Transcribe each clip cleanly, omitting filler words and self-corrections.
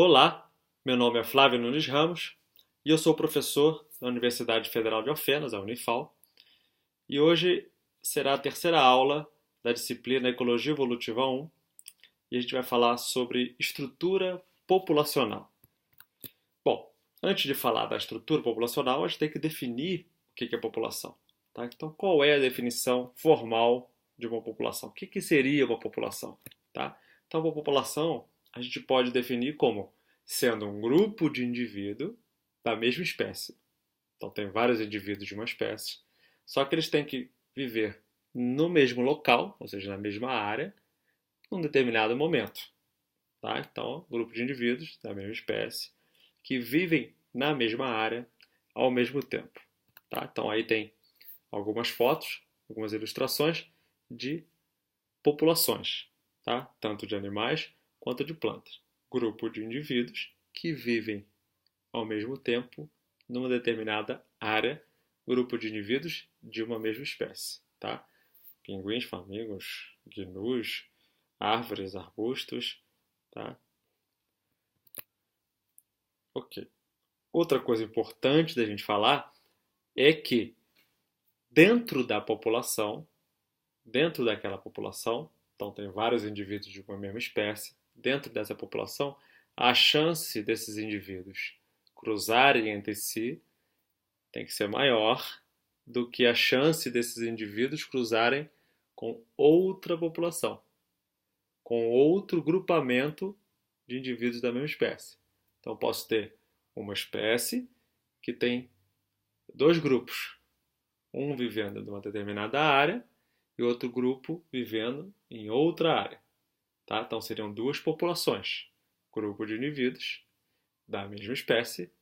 Olá, meu nome é Flávio Nunes Ramos e eu sou professor da Universidade Federal de Alfenas, a Unifal, e hoje será a terceira aula da disciplina Ecologia Evolutiva 1 e a gente vai falar sobre estrutura populacional. Bom, antes de falar da estrutura populacional, a gente tem que definir o que é população. Tá? Então, qual é a definição formal de uma população? O que seria uma população? Tá? Então, uma população a gente pode definir como sendo um grupo de indivíduos da mesma espécie. Então, tem vários indivíduos de uma espécie, só que eles têm que viver no mesmo local, ou seja, na mesma área, num determinado momento. Tá? Então, grupo de indivíduos da mesma espécie que vivem na mesma área ao mesmo tempo. Tá? Então, aí tem algumas fotos, algumas ilustrações de populações, tá? Tanto de animais quanto de plantas. Grupo de indivíduos que vivem ao mesmo tempo numa determinada área, grupo de indivíduos de uma mesma espécie, tá? Pinguins, flamingos, gnus, árvores, arbustos, tá? Ok. Outra coisa importante da gente falar é que dentro da população, dentro daquela população, então tem vários indivíduos de uma mesma espécie, dentro dessa população, a chance desses indivíduos cruzarem entre si tem que ser maior do que a chance desses indivíduos cruzarem com outra população, com outro grupamento de indivíduos da mesma espécie. Então, posso ter uma espécie que tem dois grupos, um vivendo numa determinada área e outro grupo vivendo em outra área. Tá? Então, seriam duas populações, grupo de indivíduos da mesma espécie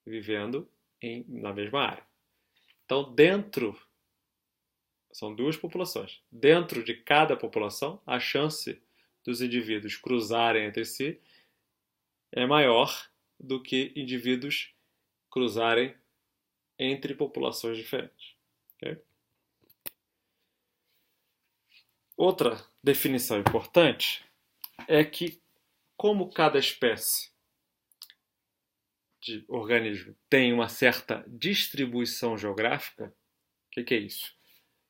vivendo na mesma área. Então, são duas populações. Dentro de cada população, a chance dos indivíduos cruzarem entre si é maior do que indivíduos cruzarem entre populações diferentes. Okay? Outra definição importante é que, como cada espécie de organismo tem uma certa distribuição geográfica, o que é isso?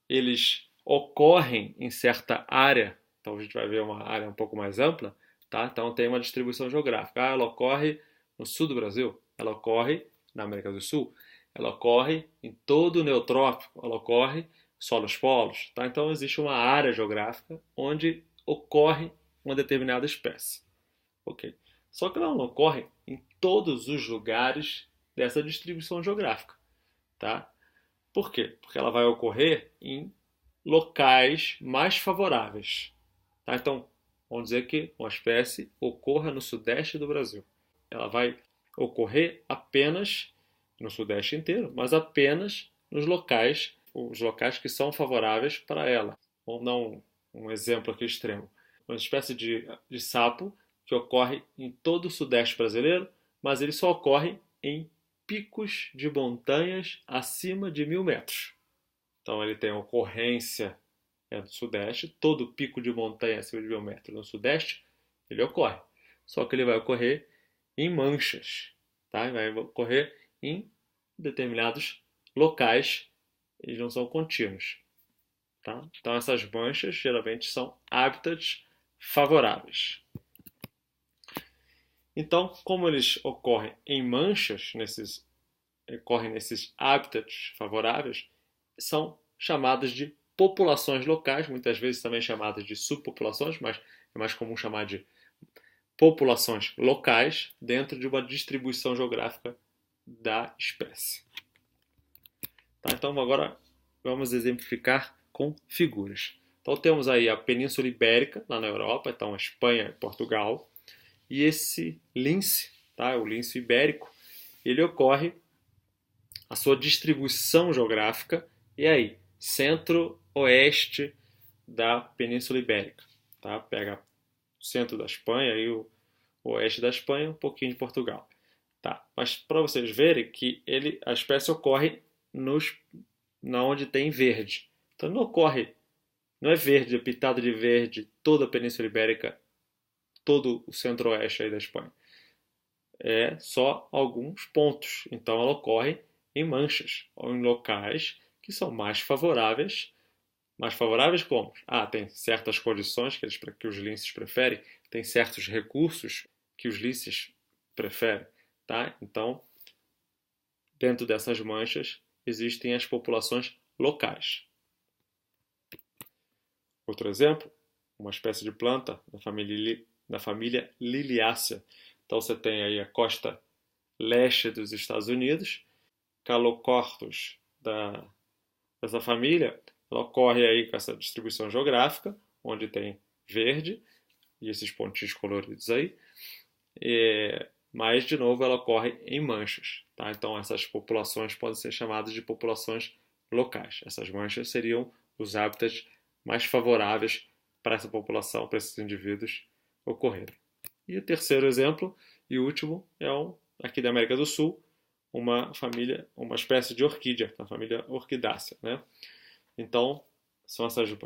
Eles ocorrem em certa área, então a gente vai ver uma área um pouco mais ampla, tá? Então tem uma distribuição geográfica. Ela ocorre no sul do Brasil, ela ocorre na América do Sul, ela ocorre em todo o neotrópico, ela ocorre só nos polos. Tá? Então existe uma área geográfica onde ocorre uma determinada espécie. Okay? Só que ela não ocorre em todos os lugares dessa distribuição geográfica. Tá? Por quê? Porque ela vai ocorrer em locais mais favoráveis. Tá? Então, vamos dizer que uma espécie ocorra no sudeste do Brasil. Ela vai ocorrer apenas no sudeste inteiro, mas apenas nos locais, os locais que são favoráveis para ela. Vamos dar um exemplo aqui extremo. Uma espécie de sapo que ocorre em todo o sudeste brasileiro, mas ele só ocorre em picos de montanhas acima de 1.000 metros. Então ele tem ocorrência no sudeste, todo pico de montanha acima de 1.000 metros no sudeste, ele ocorre. Só que ele vai ocorrer em manchas, tá? Vai ocorrer em determinados locais, eles não são contínuos. Tá? Então essas manchas geralmente são hábitats favoráveis. Então, como eles ocorrem em manchas, ocorrem nesses hábitats favoráveis, são chamadas de populações locais, muitas vezes também chamadas de subpopulações, mas é mais comum chamar de populações locais dentro de uma distribuição geográfica da espécie. Tá? Então agora vamos exemplificar com figuras. Então temos aí a Península Ibérica, lá na Europa, então a Espanha e Portugal, e esse lince, tá? O lince ibérico, ele ocorre, a sua distribuição geográfica é aí, centro-oeste da Península Ibérica. Tá? Pega o centro da Espanha e o oeste da Espanha, um pouquinho de Portugal. Tá? Mas para vocês verem que a espécie ocorre onde tem verde. Então não é verde, é pintado de verde toda a Península Ibérica, todo o centro-oeste aí da Espanha. é só alguns pontos. Então, ela ocorre em manchas, ou em locais que são mais favoráveis. Mais favoráveis como? Tem certas condições que os linces preferem, tem certos recursos que os linces preferem, tá? Então, dentro dessas manchas, existem as populações locais. Outro exemplo, uma espécie de planta da família Liliácea. Então, você tem aí a costa leste dos Estados Unidos, Calocortus dessa família, ela ocorre aí com essa distribuição geográfica, onde tem verde e esses pontinhos coloridos aí, mas de novo ela ocorre em manchas, tá? Então essas populações podem ser chamadas de populações locais. Essas manchas seriam os hábitats mais favoráveis para essa população, para esses indivíduos ocorrerem. E o terceiro exemplo e último é aqui da América do Sul, uma espécie de orquídea, da família Orquidácea, né? Então,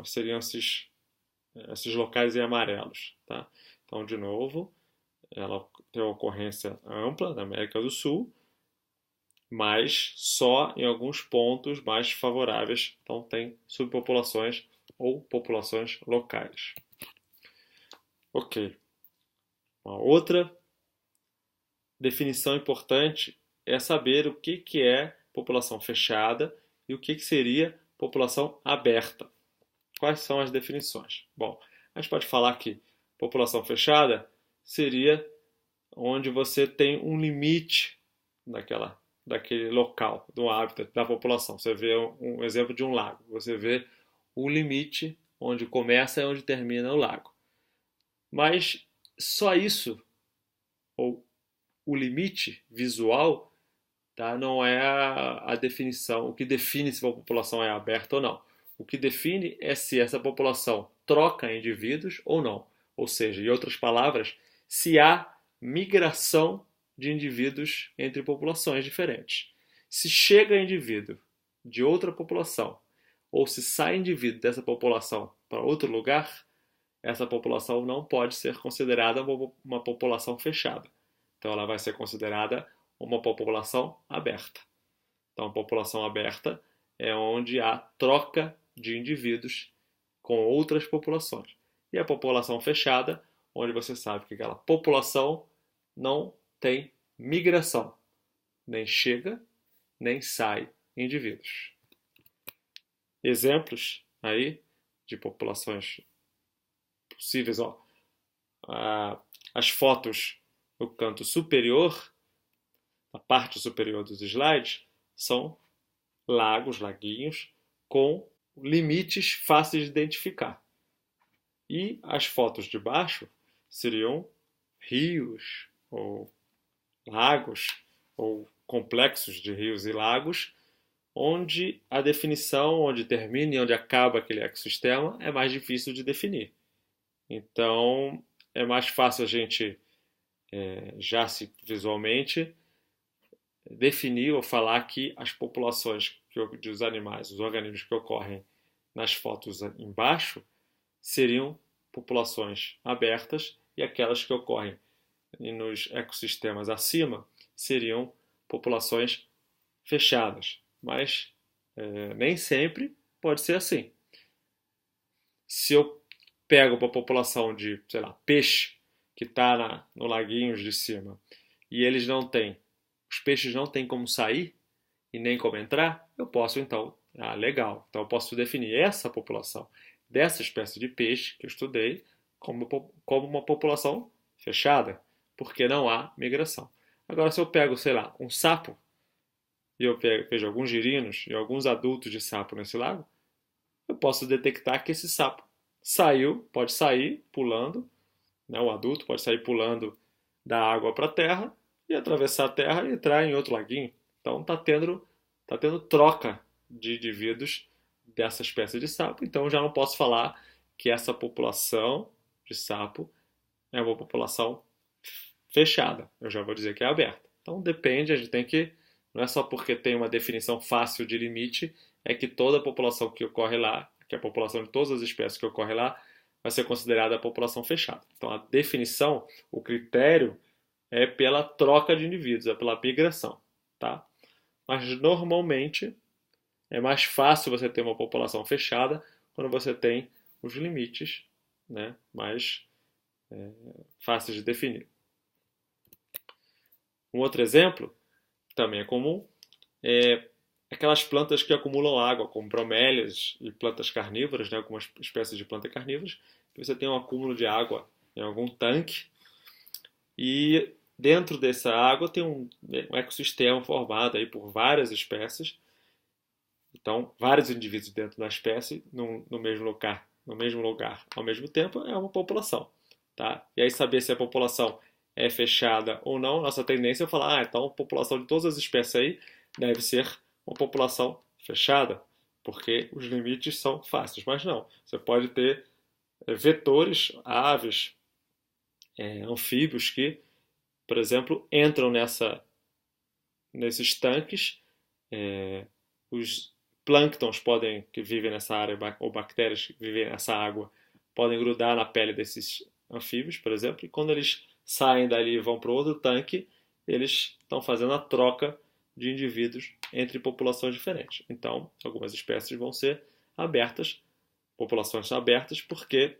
seriam esses locais em amarelos, tá? Então, de novo, ela tem uma ocorrência ampla na América do Sul, mas só em alguns pontos mais favoráveis. Então, tem subpopulações ou populações locais. Ok. Uma outra definição importante é saber o que é população fechada e o que seria população aberta. Quais são as definições? Bom, a gente pode falar que população fechada seria onde você tem um limite daquele local, do hábitat da população. Você vê um exemplo de um lago. Você vê o limite onde começa e onde termina o lago. Mas só isso, ou o limite visual, tá, não é a definição. O que define se uma população é aberta ou não. O que define é se essa população troca indivíduos ou não. Ou seja, em outras palavras, se há migração de indivíduos entre populações diferentes. Se chega indivíduo de outra população ou se sai indivíduo dessa população para outro lugar, essa população não pode ser considerada uma população fechada. Então ela vai ser considerada uma população aberta. Então, a população aberta é onde há troca de indivíduos com outras populações. E a população fechada, onde você sabe que aquela população não tem migração, nem chega, nem sai indivíduos. Exemplos aí de populações possíveis, as fotos no canto superior, na parte superior dos slides, são lagos, laguinhos, com limites fáceis de identificar. E as fotos de baixo seriam rios, ou lagos, ou complexos de rios e lagos, onde a definição, onde termina e onde acaba aquele ecossistema, é mais difícil de definir. Então, é mais fácil a gente, já se visualmente, definir ou falar que as populações dos animais, os organismos que ocorrem nas fotos embaixo, seriam populações abertas e aquelas que ocorrem nos ecossistemas acima seriam populações fechadas. Mas nem sempre pode ser assim. Se eu pego uma população de, sei lá, peixe que está no laguinho de cima e os peixes não têm como sair e nem como entrar, eu posso então, legal, então eu posso definir essa população dessa espécie de peixe que eu estudei como uma população fechada, porque não há migração. Agora, se eu pego, sei lá, um sapo, e eu vejo alguns girinos e alguns adultos de sapo nesse lago, eu posso detectar que esse sapo pode sair pulando, né, o adulto pode sair pulando da água para a terra e atravessar a terra e entrar em outro laguinho. Então está tendo troca de indivíduos dessa espécie de sapo. Então já não posso falar que essa população de sapo é uma população fechada. Eu já vou dizer que é aberta. Então depende, a gente tem que. Não é só porque tem uma definição fácil de limite, é que toda a população que ocorre lá, que é a população de todas as espécies que ocorre lá, vai ser considerada a população fechada. Então a definição, o critério é pela troca de indivíduos, é pela migração, tá? Mas normalmente é mais fácil você ter uma população fechada quando você tem os limites, né, mais fáceis de definir. Um outro exemplo, também é comum, é aquelas plantas que acumulam água, como bromélias e plantas carnívoras, né, algumas espécies de plantas carnívoras, que você tem um acúmulo de água em algum tanque e dentro dessa água tem um ecossistema formado aí por várias espécies. Então, vários indivíduos dentro da espécie no mesmo lugar, ao mesmo tempo, é uma população, tá? E aí saber se a população é fechada ou não, nossa tendência é falar, então a população de todas as espécies aí deve ser uma população fechada, porque os limites são fáceis. Mas não, você pode ter vetores, aves, anfíbios que, por exemplo, entram nesses tanques, os plânctons que vivem nessa área, ou bactérias que vivem nessa água, podem grudar na pele desses anfíbios, por exemplo, e quando eles saem dali e vão para outro tanque, eles estão fazendo a troca de indivíduos entre populações diferentes. Então, algumas espécies vão ser abertas, populações são abertas, porque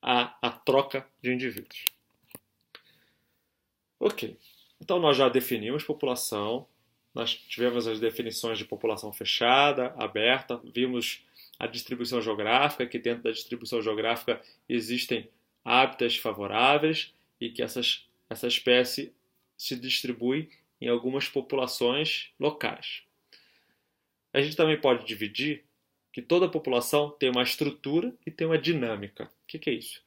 há a troca de indivíduos. Ok, então nós já definimos população, nós tivemos as definições de população fechada, aberta, vimos a distribuição geográfica, que dentro da distribuição geográfica existem hábitats favoráveis e que essa espécie se distribui em algumas populações locais. A gente também pode dividir que toda população tem uma estrutura e tem uma dinâmica. O que é isso?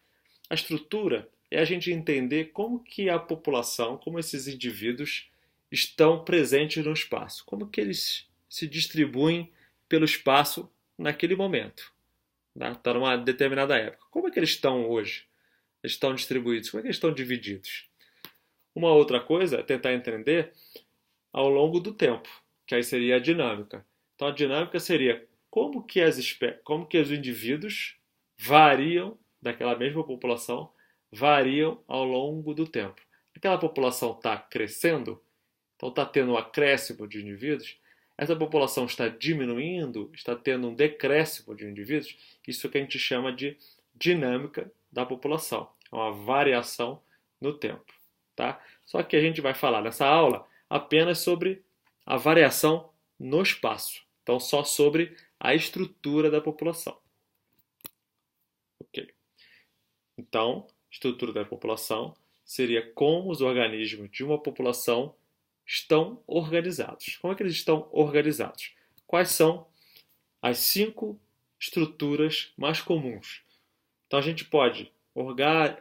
A estrutura é a gente entender como que a população, como esses indivíduos estão presentes no espaço, como que eles se distribuem pelo espaço naquele momento, está numa determinada época. Como é que eles estão hoje? Eles estão distribuídos? Como é que eles estão divididos? Uma outra coisa é tentar entender ao longo do tempo, que aí seria a dinâmica. Então a dinâmica seria como que os indivíduos variam daquela mesma população, variam ao longo do tempo. Aquela população está crescendo, então está tendo um acréscimo de indivíduos, essa população está diminuindo, está tendo um decréscimo de indivíduos, isso que a gente chama de dinâmica da população, é uma variação no tempo. Tá? Só que a gente vai falar nessa aula apenas sobre a variação no espaço, então só sobre a estrutura da população. Ok. Então, estrutura da população seria como os organismos de uma população estão organizados. Como é que eles estão organizados? Quais são as 5 estruturas mais comuns? Então a gente pode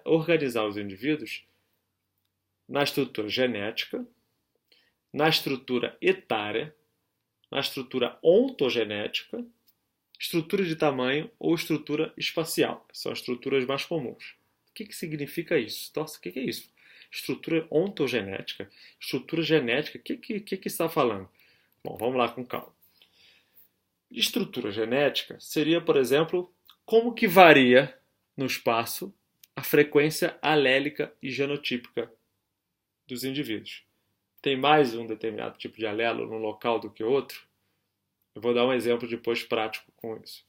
organizar os indivíduos na estrutura genética, na estrutura etária, na estrutura ontogenética, estrutura de tamanho ou estrutura espacial. São as estruturas mais comuns. O que significa isso? Nossa, o que é isso? Estrutura ontogenética, estrutura genética, o que está falando? Bom, vamos lá com calma. Estrutura genética seria, por exemplo, como que varia no espaço a frequência alélica e genotípica dos indivíduos. Tem mais um determinado tipo de alelo num local do que outro? Eu vou dar um exemplo depois prático com isso.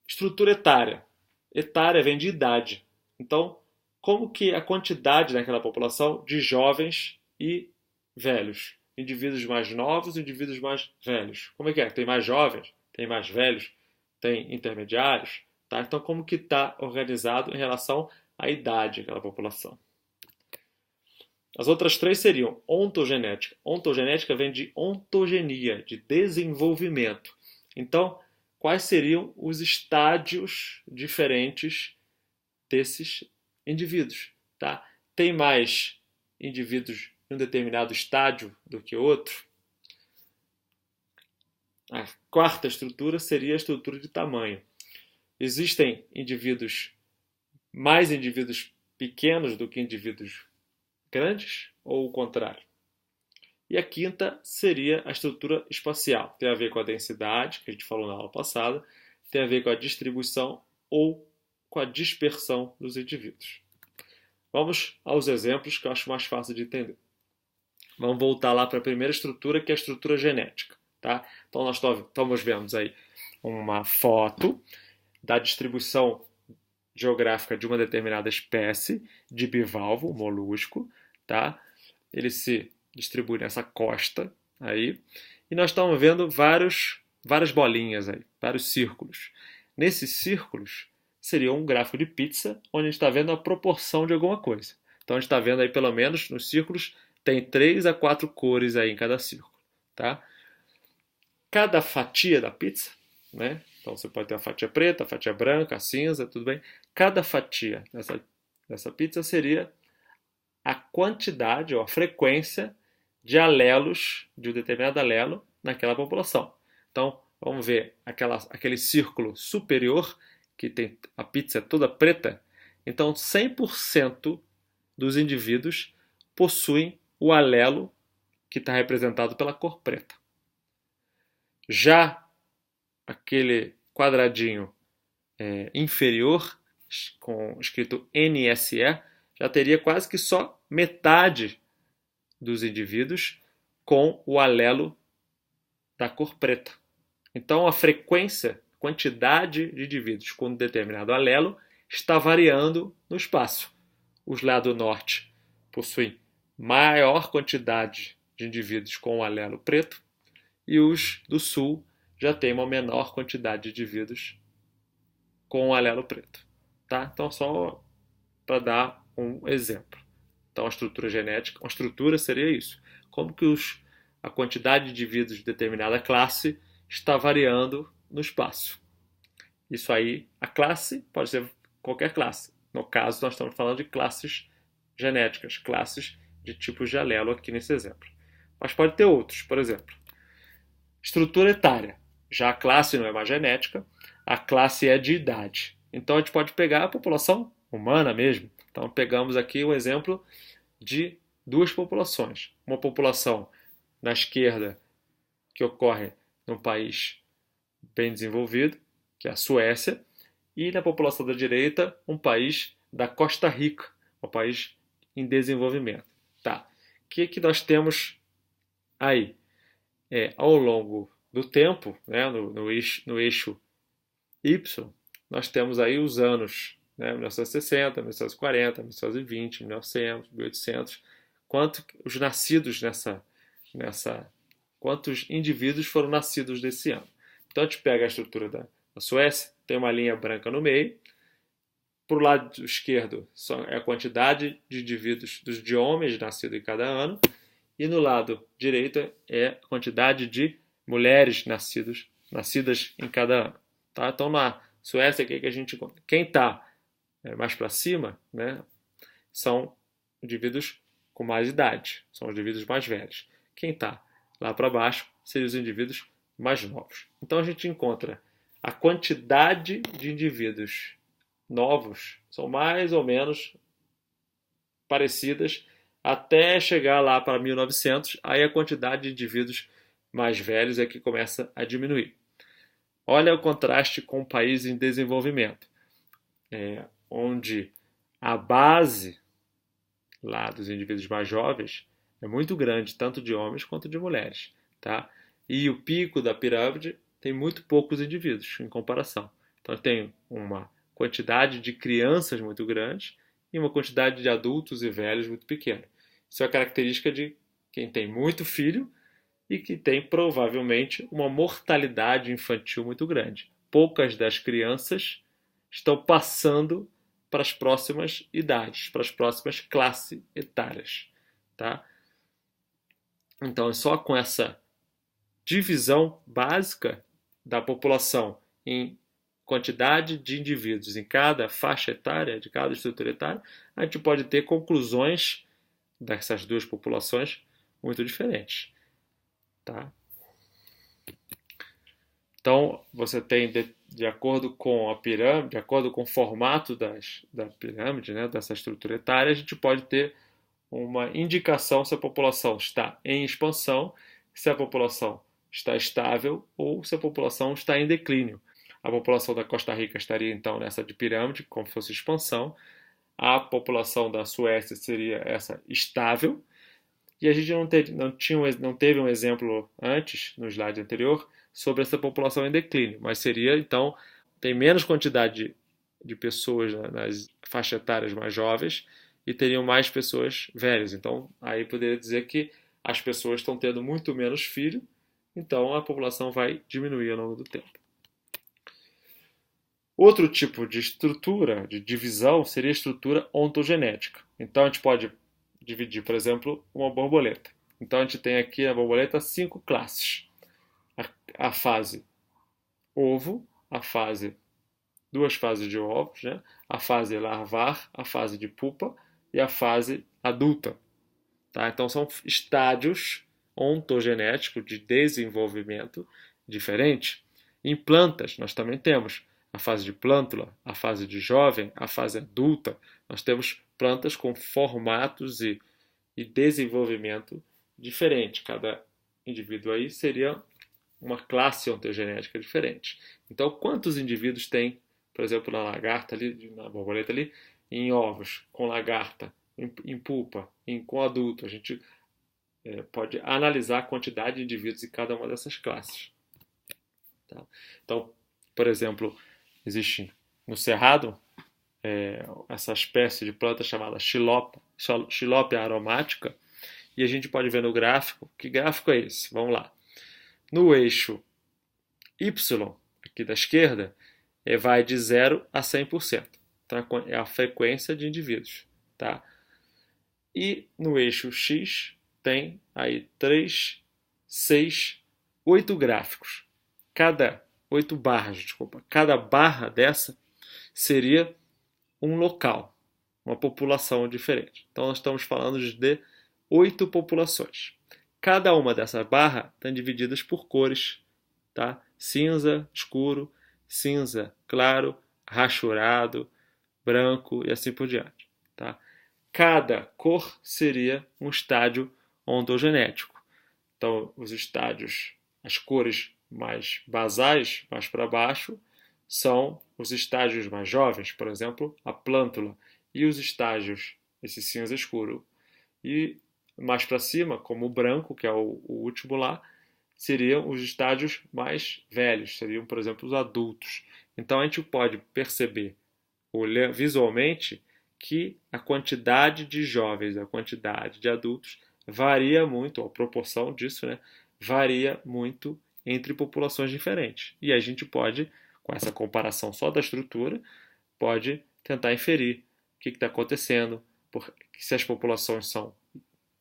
Estrutura etária. Etária vem de idade. Então, como que a quantidade naquela população de jovens e velhos? Indivíduos mais novos e indivíduos mais velhos. Como é que é? Tem mais jovens? Tem mais velhos? Tem intermediários? Tá? Então, como que está organizado em relação à idade daquela população? As outras 3 seriam ontogenética. Ontogenética vem de ontogenia, de desenvolvimento. Então, quais seriam os estádios diferentes desses indivíduos? Tá? Tem mais indivíduos em um determinado estádio do que outro? A 4ª estrutura seria a estrutura de tamanho. Existem mais indivíduos pequenos do que indivíduos grandes ou o contrário? E a 5ª seria a estrutura espacial. Tem a ver com a densidade, que a gente falou na aula passada, tem a ver com a distribuição ou com a dispersão dos indivíduos. Vamos aos exemplos que eu acho mais fácil de entender. Vamos voltar lá para a primeira estrutura, que é a estrutura genética. Tá? Então, nós estamos vendo aí uma foto da distribuição geográfica de uma determinada espécie de bivalvo, molusco. Tá? Ele se distribui nessa costa aí. E nós estamos vendo várias bolinhas aí, vários círculos. Nesses círculos seria um gráfico de pizza, onde a gente está vendo a proporção de alguma coisa. Então a gente está vendo aí, pelo menos, nos círculos, tem 3 a 4 cores aí em cada círculo. Tá? Cada fatia da pizza, né? Então você pode ter a fatia preta, a fatia branca, a cinza, tudo bem. Cada fatia dessa pizza seria a quantidade ou a frequência de alelos, de um determinado alelo naquela população. Então, vamos ver aquele círculo superior, que tem a pizza toda preta. Então, 100% dos indivíduos possuem o alelo que está representado pela cor preta. Já aquele quadradinho inferior, com escrito NSE, já teria quase que só metade dos indivíduos com o alelo da cor preta. Então, a frequência, quantidade de indivíduos com um determinado alelo está variando no espaço. Os lá do norte possuem maior quantidade de indivíduos com o alelo preto e os do sul já têm uma menor quantidade de indivíduos com o alelo preto. Tá? Então, só para dar um exemplo. Então, a estrutura genética, uma estrutura seria isso. Como que a quantidade de indivíduos de determinada classe está variando no espaço. Isso aí, a classe pode ser qualquer classe. No caso, nós estamos falando de classes genéticas, classes de tipos de alelo aqui nesse exemplo. Mas pode ter outros, por exemplo. Estrutura etária. Já a classe não é mais genética, a classe é de idade. Então, a gente pode pegar a população humana mesmo. Então, pegamos aqui o exemplo de duas populações. Uma população na esquerda, que ocorre num país bem desenvolvido, que é a Suécia, e na população da direita, um país da Costa Rica, um país em desenvolvimento. Tá. O que nós temos aí? Ao longo do tempo, né, no eixo Y, nós temos aí os anos, né, 1960, 1940, 1920, 1900, 1800, os nascidos quantos indivíduos foram nascidos desse ano. Então a gente pega a estrutura da Suécia, tem uma linha branca no meio. Para o lado esquerdo é a quantidade de indivíduos, de homens nascidos em cada ano. E no lado direito é a quantidade de mulheres nascidas em cada ano. Tá? Então na Suécia, o que a gente encontra? Quem está mais para cima, né, são indivíduos com mais idade, são os indivíduos mais velhos. Quem está lá para baixo seriam os indivíduos mais novos. Então a gente encontra a quantidade de indivíduos novos são mais ou menos parecidas até chegar lá para 1900, aí a quantidade de indivíduos mais velhos é que começa a diminuir. Olha o contraste com o país em desenvolvimento, onde a base lá dos indivíduos mais jovens é muito grande, tanto de homens quanto de mulheres. Tá? E o pico da pirâmide tem muito poucos indivíduos em comparação. Então tem uma quantidade de crianças muito grande e uma quantidade de adultos e velhos muito pequena. Isso é a característica de quem tem muito filho e que tem provavelmente uma mortalidade infantil muito grande. Poucas das crianças estão passando para as próximas idades, para as próximas classes etárias. Tá? Então, é só com essa divisão básica da população em quantidade de indivíduos em cada faixa etária, de cada estrutura etária, a gente pode ter conclusões dessas duas populações muito diferentes. Tá? Então, você tem, de acordo com a pirâmide, de acordo com o formato da pirâmide, né, dessa estrutura etária, a gente pode ter uma indicação se a população está em expansão, se a população está estável ou se a população está em declínio. A população da Costa Rica estaria, então, nessa de pirâmide, como se fosse expansão. A população da Suécia seria essa estável. E a gente não teve um exemplo antes, no slide anterior, sobre essa população em declínio, mas seria, então, tem menos quantidade de pessoas nas faixas etárias mais jovens e teriam mais pessoas velhas. Então, aí poderia dizer que as pessoas estão tendo muito menos filho, então a população vai diminuir ao longo do tempo. Outro tipo de estrutura, de divisão, seria a estrutura ontogenética. Então, a gente pode dividir, por exemplo, uma borboleta. Então, a gente tem aqui na borboleta 5 classes. A fase ovo, duas fases de ovos, né? A fase larvar, a fase de pupa e a fase adulta. Tá? Então, são estádios ontogenéticos de desenvolvimento diferente. Em plantas, nós também temos a fase de plântula, a fase de jovem, a fase adulta. Nós temos plantas com formatos e desenvolvimento diferente. Cada indivíduo aí seria uma classe ontogenética diferente. Então, quantos indivíduos tem, por exemplo, na lagarta ali, na borboleta ali, em ovos, com lagarta, em pupa, com adulto? A gente pode analisar a quantidade de indivíduos em cada uma dessas classes. Tá? Então, por exemplo, existe no cerrado essa espécie de planta chamada Xilópia aromática, e a gente pode ver no gráfico. Que gráfico é esse? Vamos lá. No eixo Y, aqui da esquerda, vai de 0 a 100%. Então, é a frequência de indivíduos. Tá? E no eixo X tem aí 3, 6, 8 gráficos. Cada 8 barras, desculpa. Cada barra dessa seria um local, uma população diferente. Então, nós estamos falando de 8 populações. Cada uma dessas barras está divididas por cores, tá? Cinza escuro, cinza claro, rachurado, branco e assim por diante. Tá? Cada cor seria um estádio ontogenético. Então, os estádios, as cores mais basais, mais para baixo, são os estágios mais jovens, por exemplo, a plântula, e os estágios, esse cinza escuro. E mais para cima, como o branco, que é o último lá, seriam os estádios mais velhos, seriam, por exemplo, os adultos. Então a gente pode perceber, olhando visualmente, que a quantidade de jovens, a quantidade de adultos varia muito, a proporção disso, né, varia muito entre populações diferentes. E a gente pode, com essa comparação só da estrutura, pode tentar inferir o que está acontecendo, se as populações são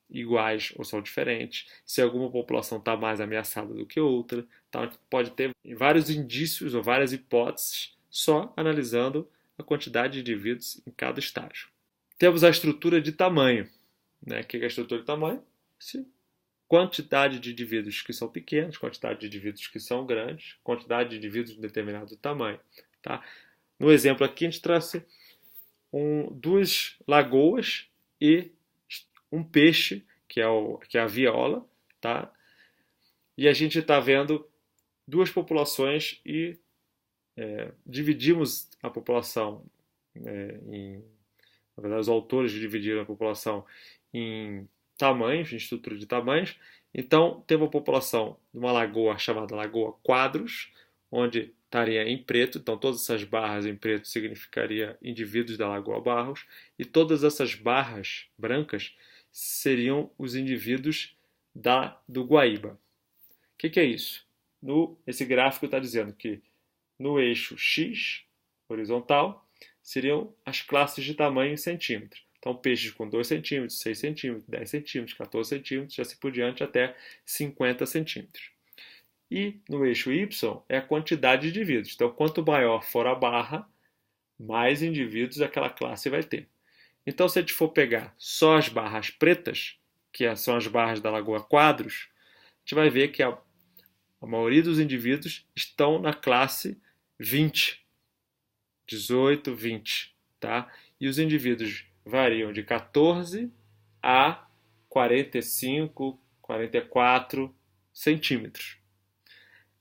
iguais ou são diferentes, se alguma população está mais ameaçada do que outra. Então, pode ter vários indícios ou várias hipóteses só analisando a quantidade de indivíduos em cada estágio. Temos a estrutura de tamanho. Né? O que é a estrutura de tamanho? Quantidade de indivíduos que são pequenos, quantidade de indivíduos que são grandes, quantidade de indivíduos de determinado tamanho. Tá? No exemplo aqui, a gente trouxe duas lagoas e um peixe, que é a viola, tá? E a gente está vendo duas populações e dividimos a população na verdade, os autores dividiram a população em tamanhos, em estrutura de tamanhos. Então, teve uma população de uma lagoa chamada Lagoa Quadros, onde estaria em preto, então todas essas barras em preto significaria indivíduos da Lagoa Barros, e todas essas barras brancas seriam os indivíduos do Guaíba. O que é isso? Esse gráfico está dizendo que no eixo X, horizontal, seriam as classes de tamanho em centímetros. Então, peixes com 2 centímetros, 6 centímetros, 10 centímetros, 14 centímetros, e assim por diante, até 50 centímetros. E no eixo Y é a quantidade de indivíduos. Então, quanto maior for a barra, mais indivíduos aquela classe vai ter. Então, se a gente for pegar só as barras pretas, que são as barras da Lagoa Quadros, a gente vai ver que a maioria dos indivíduos estão na classe 20, 18, 20. Tá? E os indivíduos variam de 14 a 45, 44 centímetros.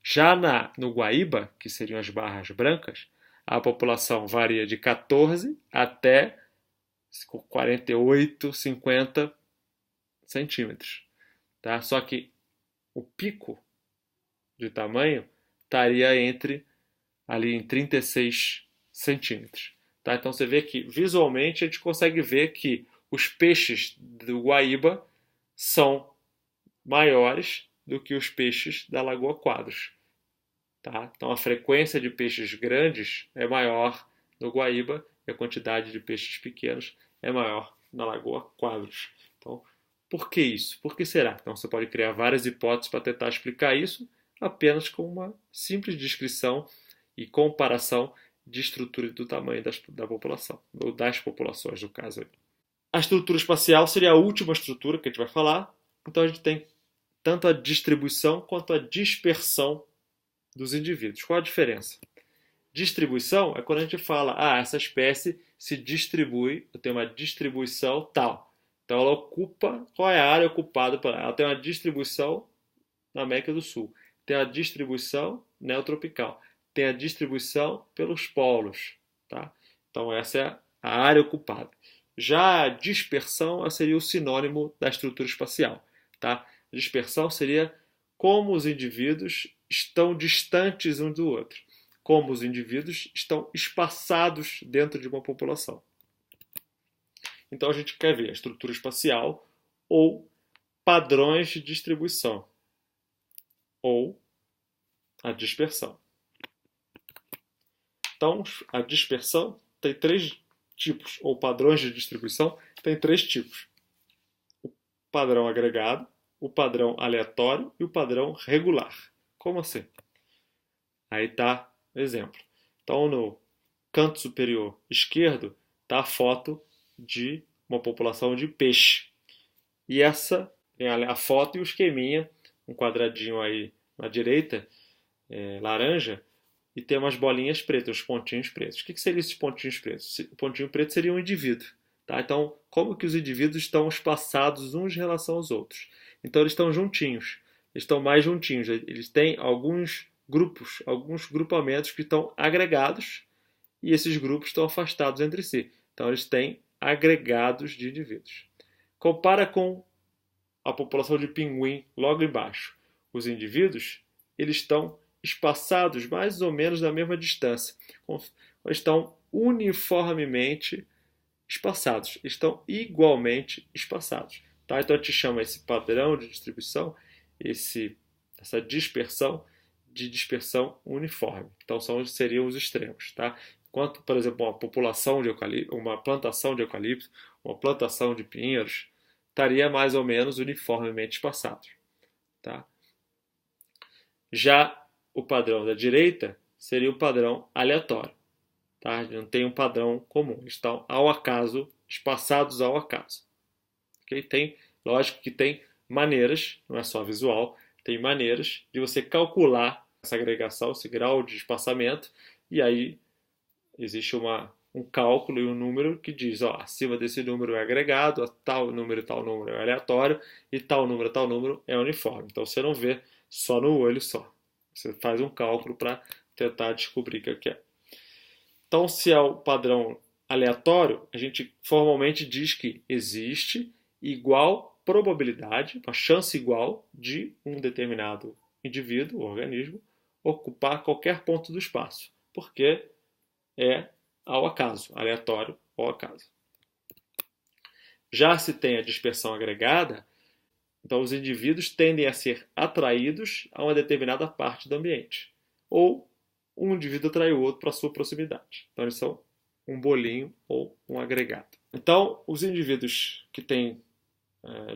Já no Guaíba, que seriam as barras brancas, a população varia de 14 até 48, 50 centímetros. Tá? Só que o pico de tamanho estaria ali em 36 centímetros. Tá? Então você vê que visualmente a gente consegue ver que os peixes do Guaíba são maiores do que os peixes da Lagoa Quadros. Tá? Então a frequência de peixes grandes é maior no Guaíba e a quantidade de peixes pequenos é maior na Lagoa Quadros. Então, por que isso? Por que será? Então você pode criar várias hipóteses para tentar explicar isso apenas com uma simples descrição e comparação de estrutura e do tamanho da população, ou das populações, no caso. A estrutura espacial seria a última estrutura que a gente vai falar. Então a gente tem tanto a distribuição quanto a dispersão dos indivíduos. Qual a diferença? Distribuição é quando a gente fala, essa espécie se distribui, tem uma distribuição tal. Então ela ocupa, qual é a área ocupada por ela? Ela tem uma distribuição na América do Sul, tem a distribuição neotropical, tem a distribuição pelos polos. Tá? Então essa é a área ocupada. Já a dispersão seria o sinônimo da estrutura espacial. Tá? A dispersão seria como os indivíduos estão distantes um do outro, como os indivíduos estão espaçados dentro de uma população. Então a gente quer ver a estrutura espacial ou padrões de distribuição ou a dispersão. Então a dispersão tem 3 tipos, ou padrões de distribuição tem 3 tipos: o padrão agregado, o padrão aleatório e o padrão regular. Como assim? Aí está o exemplo. Então, no canto superior esquerdo está a foto de uma população de peixe. E essa tem a foto e o esqueminha, um quadradinho aí na direita, laranja, e tem umas bolinhas pretas, uns pontinhos pretos. O que seriam esses pontinhos pretos? O pontinho preto seria um indivíduo. Tá? Então, como que os indivíduos estão espaçados uns em relação aos outros? Então, eles estão juntinhos. Eles estão mais juntinhos. Eles têm alguns grupos, alguns grupamentos que estão agregados e esses grupos estão afastados entre si. Então, eles têm agregados de indivíduos. Compara com a população de pinguim logo embaixo. Os indivíduos, eles estão espaçados mais ou menos na mesma distância. Estão uniformemente espaçados. Estão igualmente espaçados. Tá? Então a gente chama esse padrão de distribuição, essa dispersão, de dispersão uniforme. Então seriam os extremos. Tá? Enquanto, por exemplo, uma população de eucalipto, uma plantação de eucalipto, uma plantação de pinheiros, estaria mais ou menos uniformemente espaçado. Tá? Já o padrão da direita seria o padrão aleatório. Tá? Não tem um padrão comum. Eles estão ao acaso, espaçados ao acaso. Okay? Lógico que tem maneiras, não é só visual, tem maneiras de você calcular essa agregação, esse grau de espaçamento, e aí existe um cálculo e um número que diz, acima desse número é agregado, tal número é aleatório, e tal número é uniforme. Então você não vê só no olho só. Você faz um cálculo para tentar descobrir o que é. Então, se é o padrão aleatório, a gente formalmente diz que existe igual probabilidade, uma chance igual de um determinado indivíduo, organismo, ocupar qualquer ponto do espaço, porque é ao acaso, aleatório ao acaso. Já se tem a dispersão agregada, então os indivíduos tendem a ser atraídos a uma determinada parte do ambiente, ou um indivíduo atrai o outro para a sua proximidade. Então eles são um bolinho ou um agregado. Então os indivíduos que têm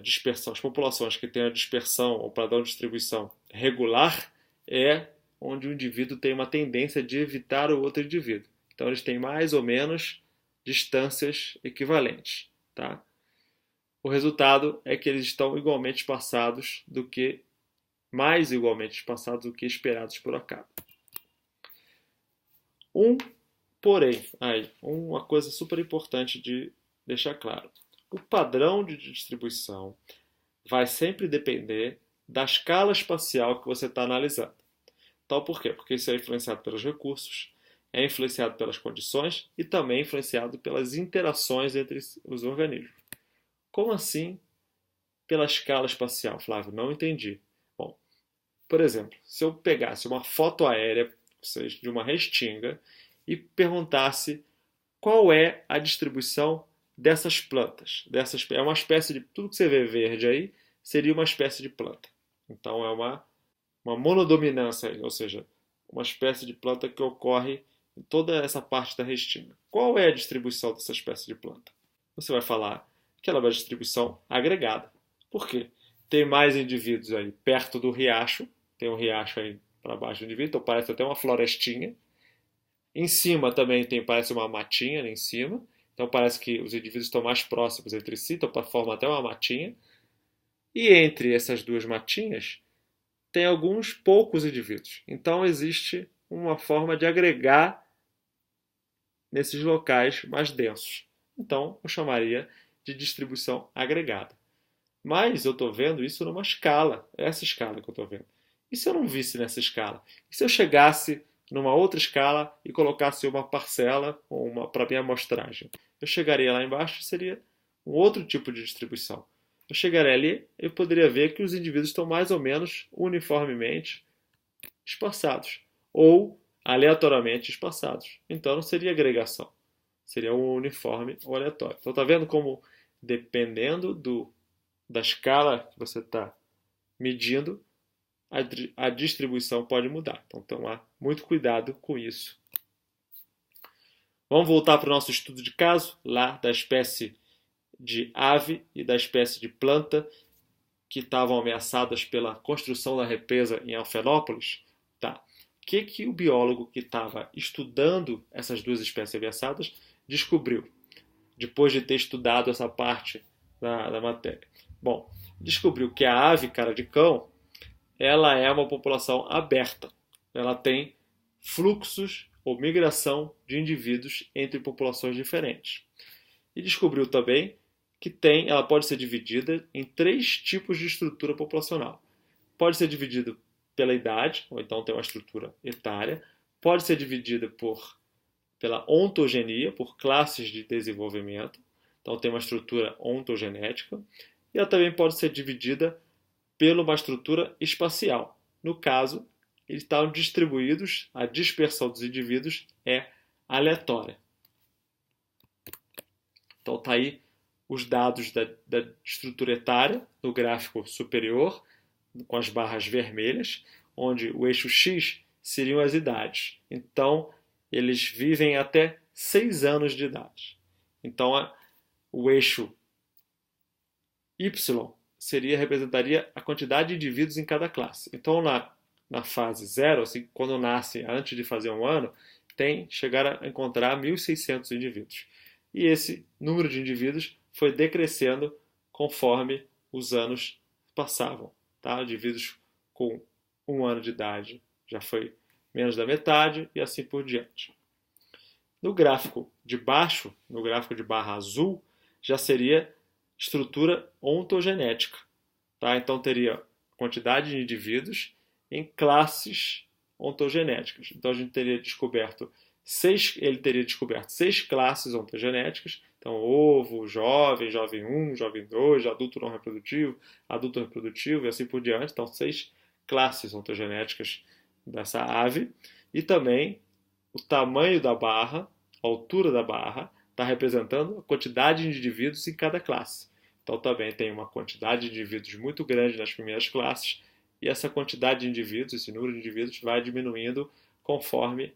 dispersão, as populações que têm a dispersão ou padrão de distribuição regular é onde o indivíduo tem uma tendência de evitar o outro indivíduo. Então eles têm mais ou menos distâncias equivalentes. Tá? O resultado é que eles estão igualmente espaçados mais igualmente espaçados do que esperados por acaso. Porém, uma coisa super importante de deixar claro. O padrão de distribuição vai sempre depender da escala espacial que você está analisando. Então, por quê? Porque isso é influenciado pelos recursos, é influenciado pelas condições e também influenciado pelas interações entre os organismos. Como assim pela escala espacial, Flávio? Não entendi. Bom, por exemplo, se eu pegasse uma foto aérea, ou seja, de uma restinga, e perguntasse qual é a distribuição dessas plantas. É uma espécie de. Tudo que você vê verde aí seria uma espécie de planta. Então é uma monodominância, ou seja, uma espécie de planta que ocorre em toda essa parte da restinga. Qual é a distribuição dessa espécie de planta? Você vai falar que ela é uma distribuição agregada. Por quê? Tem mais indivíduos aí perto do riacho, tem um riacho aí para baixo do indivíduo, então parece até uma florestinha. Em cima também parece uma matinha em cima, então parece que os indivíduos estão mais próximos entre si, então forma até uma matinha. E entre essas duas matinhas tem alguns poucos indivíduos. Então existe uma forma de agregar nesses locais mais densos. Então eu chamaria de distribuição agregada. Mas eu estou vendo isso numa escala, essa escala que eu estou vendo. E se eu não visse nessa escala? E se eu chegasse numa outra escala e colocasse uma parcela para minha amostragem? Eu chegaria lá embaixo e seria um outro tipo de distribuição. Eu chegaria ali e poderia ver que os indivíduos estão mais ou menos uniformemente espaçados ou aleatoriamente espaçados. Então não seria agregação, seria um uniforme ou aleatório. Então está vendo como, dependendo da escala que você está medindo, a distribuição pode mudar. Então tomar muito cuidado com isso. Vamos voltar para o nosso estudo de caso, lá da espécie de ave e da espécie de planta que estavam ameaçadas pela construção da represa em Alfenópolis. Tá. O que o biólogo que estava estudando essas duas espécies ameaçadas descobriu, depois de ter estudado essa parte da matéria? Bom, descobriu que a ave cara de cão, ela é uma população aberta. Ela tem fluxos ou migração de indivíduos entre populações diferentes. E descobriu também que ela pode ser dividida em 3 tipos de estrutura populacional. Pode ser dividida pela idade, ou então tem uma estrutura etária. Pode ser dividida pela ontogenia, por classes de desenvolvimento. Então tem uma estrutura ontogenética. E ela também pode ser dividida por uma estrutura espacial. No caso, eles estão distribuídos, a dispersão dos indivíduos é aleatória. Então está aí os dados da estrutura etária no gráfico superior, com as barras vermelhas, onde o eixo X seriam as idades. Então, eles vivem até 6 anos de idade. Então, o eixo Y representaria a quantidade de indivíduos em cada classe. Então, na fase 0, assim, quando nasce antes de fazer um ano, chegar a encontrar 1.600 indivíduos. E esse número de indivíduos foi decrescendo conforme os anos passavam. Tá? Indivíduos com 1 ano de idade já foi menos da metade e assim por diante. No gráfico de baixo, no gráfico de barra azul, já seria estrutura ontogenética. Tá? Então teria quantidade de indivíduos em classes ontogenéticas. Então a gente teria descoberto ele teria descoberto 6 classes ontogenéticas. Então, ovo, jovem, jovem 1, jovem 2, adulto não reprodutivo, adulto reprodutivo e assim por diante. Então, 6 classes ontogenéticas dessa ave. E também o tamanho da barra, a altura da barra, está representando a quantidade de indivíduos em cada classe. Então, também tem uma quantidade de indivíduos muito grande nas primeiras classes e essa quantidade de indivíduos, esse número de indivíduos, vai diminuindo conforme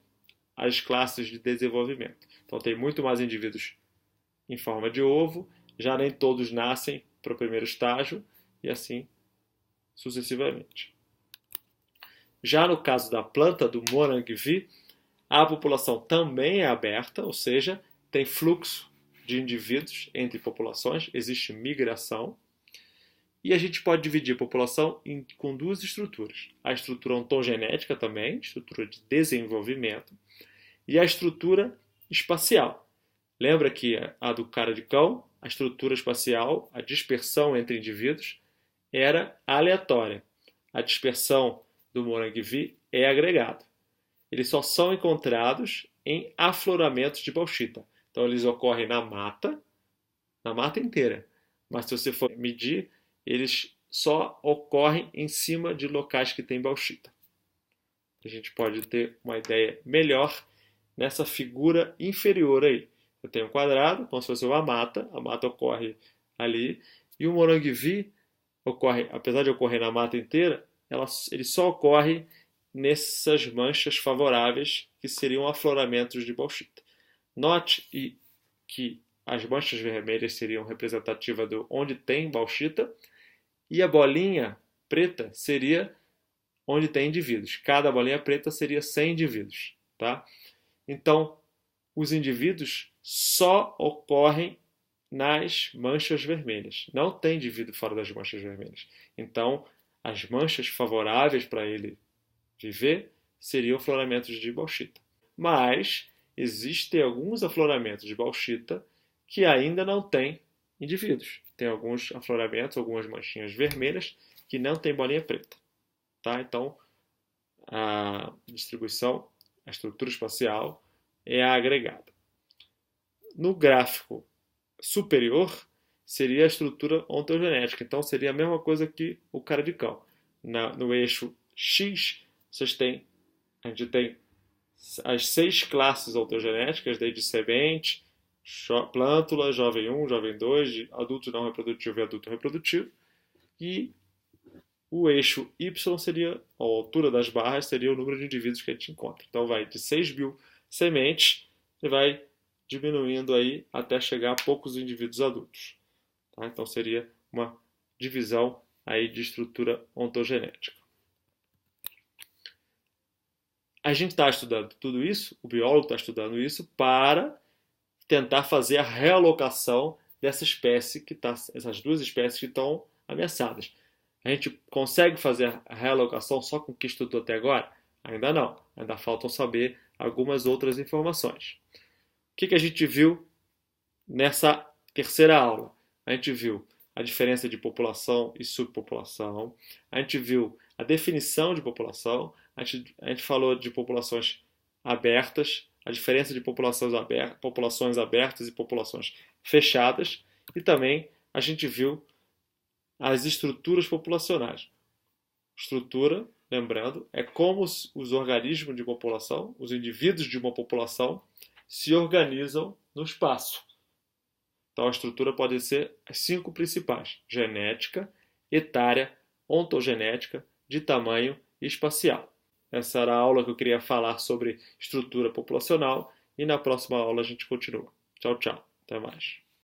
as classes de desenvolvimento. Então, tem muito mais indivíduos em forma de ovo, já nem todos nascem para o primeiro estágio e assim sucessivamente. Já no caso da planta do morangui, a população também é aberta, ou seja, tem fluxo de indivíduos entre populações, existe migração. E a gente pode dividir a população com 2 estruturas. A estrutura ontogenética também, estrutura de desenvolvimento, e a estrutura espacial. Lembra que a do cara de cão, a estrutura espacial, a dispersão entre indivíduos, era aleatória. A dispersão do morangui é agregada. Eles só são encontrados em afloramentos de bauxita. Então, eles ocorrem na mata inteira. Mas se você for medir, eles só ocorrem em cima de locais que tem bauxita. A gente pode ter uma ideia melhor nessa figura inferior aí. Eu tenho um quadrado, como se fosse uma mata, a mata ocorre ali, e o moranguevi ocorre, apesar de ocorrer na mata inteira, ele só ocorre nessas manchas favoráveis que seriam afloramentos de bauxita. Note que as manchas vermelhas seriam representativas de onde tem bauxita e a bolinha preta seria onde tem indivíduos. Cada bolinha preta seria 100 indivíduos. Tá? Então, os indivíduos só ocorrem nas manchas vermelhas. Não tem indivíduo fora das manchas vermelhas. Então, as manchas favoráveis para ele viver seriam afloramentos de bauxita. Mas existem alguns afloramentos de bauxita que ainda não têm indivíduos. Tem alguns afloramentos, algumas manchinhas vermelhas que não têm bolinha preta. Tá? Então, a distribuição, a estrutura espacial é agregada. No gráfico superior seria a estrutura ontogenética. Então, seria a mesma coisa que o cara de cão. No eixo X, a gente tem as 6 classes ontogenéticas, desde semente, plântula, jovem 1, jovem 2, adulto não reprodutivo e adulto reprodutivo. E o eixo Y seria, a altura das barras, seria o número de indivíduos que a gente encontra. Então, vai de 6.000 sementes e vai diminuindo aí até chegar a poucos indivíduos adultos. Tá? Então, seria uma divisão aí de estrutura ontogenética. A gente está estudando tudo isso, o biólogo está estudando isso para tentar fazer a realocação dessa espécie essas duas espécies que estão ameaçadas. A gente consegue fazer a realocação só com o que estudou até agora? Ainda não. Ainda faltam saber algumas outras informações. O que a gente viu nessa terceira aula? A gente viu a diferença de população e subpopulação. A gente viu a definição de população. A gente falou de populações abertas, a diferença de populações abertas e populações fechadas. E também a gente viu as estruturas populacionais. Estrutura, lembrando, é como os organismos de população, os indivíduos de uma população, se organizam no espaço. Então, a estrutura pode ser as 5 principais: genética, etária, ontogenética, de tamanho e espacial. Essa era a aula que eu queria falar sobre estrutura populacional e na próxima aula a gente continua. Tchau, tchau. Até mais.